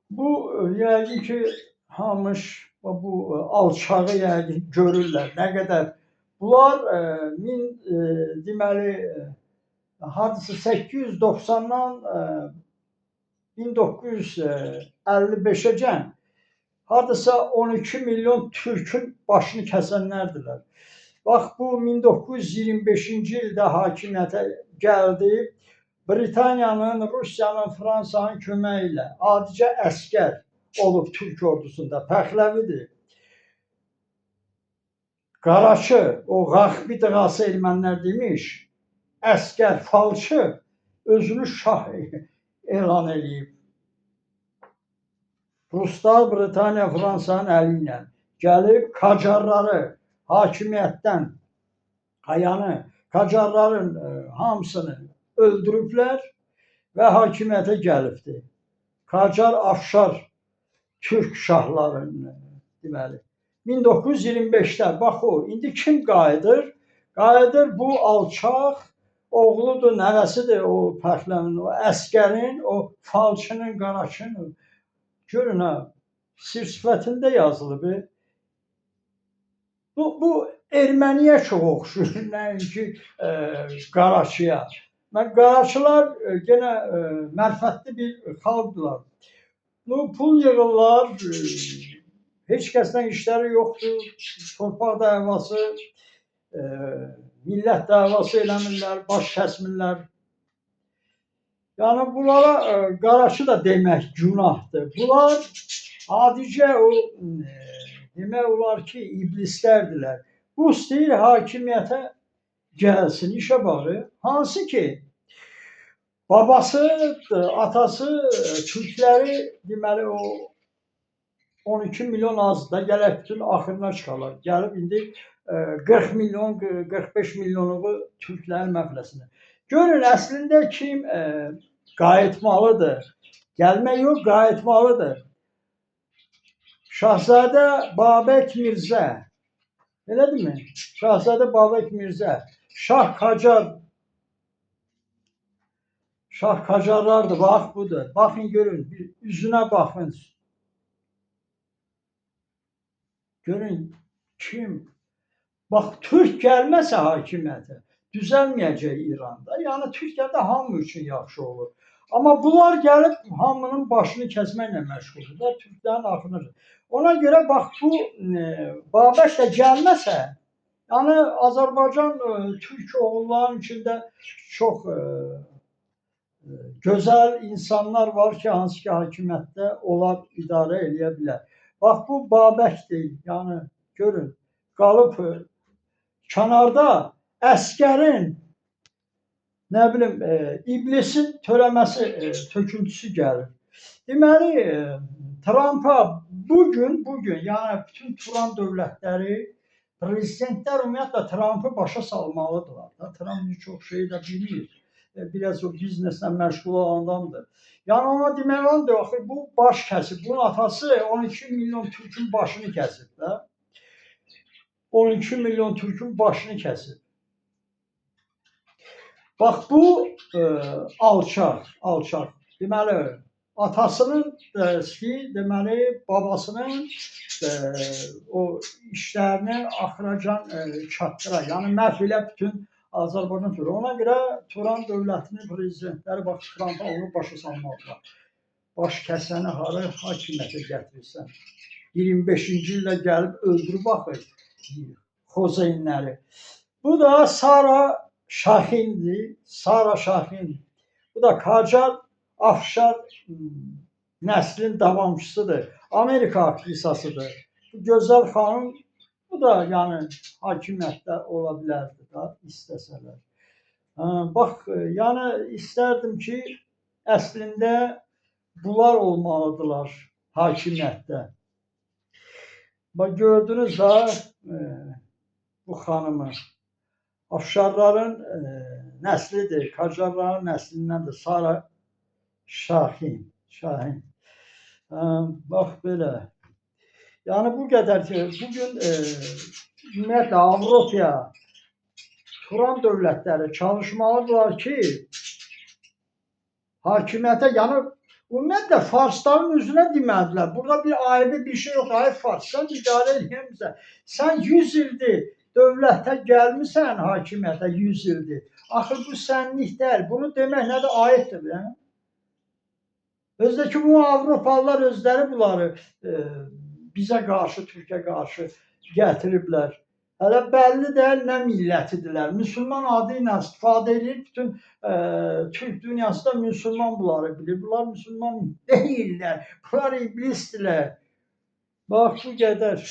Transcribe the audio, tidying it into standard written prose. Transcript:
Bu yəqin ki, hamış bu alçağı yəqin görürlər. Nə qədər bunlar deməli hardasa 890-dan 1955-əcən hardasa 12 milyon türkün başını kəsənlərdirlər. Bax bu 1925-ci ildə hakimiyyətə gəldi. Britaniyanın, Rusiyanın, Fransanın köməyi ilə adicə əskər olub Türk ordusunda, Pəhləvidir. Qaraçı, o Qaxbi dığası ermənilər demiş, əskər, falçı özünü şah elan edib. Ruslar Britaniya, Fransanın əli ilə gəlib Qacarları hakimiyyətdən Hayanı, Qacarların hamısını öldürüblər və hakimiyyətə gəlibdir. Qacar Afşar Türk şahlarının deməli 1925-də bax o indi kim qayıdır? Qayıdır bu alçaq oğludur, nəvəsidir o Pəhləvinin, o əskərin, o falçının, qaraçının. Görün ha, sir-sifətində yazılıb. Bu erməniyə çox oxşuyur, nəinki qaraçıya. Qaraçılar yenə mərfətli bir xalqdırlar. Pul yığırlar, heç kəsdən işləri yoxdur, torpaq davası, millət davası eləmirlər, baş kəsmirlər. Yəni bunlara qaraçı da demək günahdır. Bunlar adicə o demək olar ki, iblislərdirlər. Bu istəyir hakimiyyətə gəlsin, işə baxır. Hansı ki, babası, atası Türkləri deməli o 12 milyon azdır, gələk bütün axırına çıxarlar. Gəlib indi 40 milyon, 45 milyonluğu Türklərin məfləsinə. Görün, əslində kim qayıtmalıdır? Gəlmək yox, qayıtmalıdır. Şahzadə Babək Mirzə, elədirmi? Şahzadə Babək Mirzə, Şah Qacarlardır, bax budur. Baxın, görün, üzünə baxın. Görün, kim? Bax, Türk gəlməsə hakimiyyətə, düzəlməyəcək İranda. Yəni, Türkiyədə hamı üçün yaxşı olur. Amma bunlar gəlib hamının başını kəsməklə məşğuldurlar, Türklərin axırına. Ona görə bax, bu Babək də gəlməsə, yəni Azərbaycan Türk oğulların içində çox gözəl insanlar var ki, hansı ki, hakimiyyətdə onlar idarə eləyə bilər. Bax, bu Babəkdir, yəni görün, qalıb kənarda əskərin, nə bilim, iblisin törəməsi, töküntüsü gəlir. Deməli, Trumpa bugün, yəni bütün Turan dövlətləri, prezidentlər ümumiyyətlə Trumpı başa salmalıdırlar. Trump çox şey də bilir. Biraz o bizneslə məşğul olandandır. Yəni ona demək olandır, bu baş kəsib, bunun atası 12 milyon Türkün başını kəsib də. 12 milyon Türkün başını kəsib. Bax bu alçaq. Deməli, atasının deməli, babasının o işlərini axıracan çatdıra, yəni məhv elə bütün Azərbaycan türü. Ona görə Turan dövlətinin prezidentləri bax, Trumpa onu başa salmalıdırlar. Baş kəsəni hara hakimiyyətə gətirirsən. 25-ci ildə gəlib öldürüb baxır Xozeynləri. Bu da Sara Şahindir. Sara Şahin. Bu da Qacar Afşar nəslin davamçısıdır. Amerika aktrisasıdır. Bu gözəl xanım, bu da yəni hakimiyyətdə ola bilərdi da, istəsələr. Bax, yəni istərdim ki, əslində bunlar olmalıdırlar hakimiyyətdə. Bax, gördünüz ha, bu xanımı. Afşarların nəslidir, Qacarların nəslindəndir, Sara Şahin. Bax, belə. Yəni, bu qədər ki, bugün ümumiyyətlə Avropaya Turan dövlətləri çalışmalıdırlar ki, Hakimiyyətə, yəni ümumiyyətlə farsların üzünə demədilər. Burada bir ayrı bir şey yox. Ay fars, sən idarə edəmsən. Sən 100 ildir dövlətə gəlmisən, hakimiyyətə 100 ildir. Axı bu sənlik deyil. Bunu demək nədir? Ayıbdır. Yəni. Özdəki bu Avropalılar özləri bunları bizə qarşı, Türkiyə qarşı gətiriblər. Hələ bəlli deyil nə millətidirlər. Müsəlman adı ilə istifadə edir. Bütün Türk dünyası da müsəlman bunları bilir. Bunlar müsəlman deyirlər. Bunlar iblisdirlər. Bax bu qədər.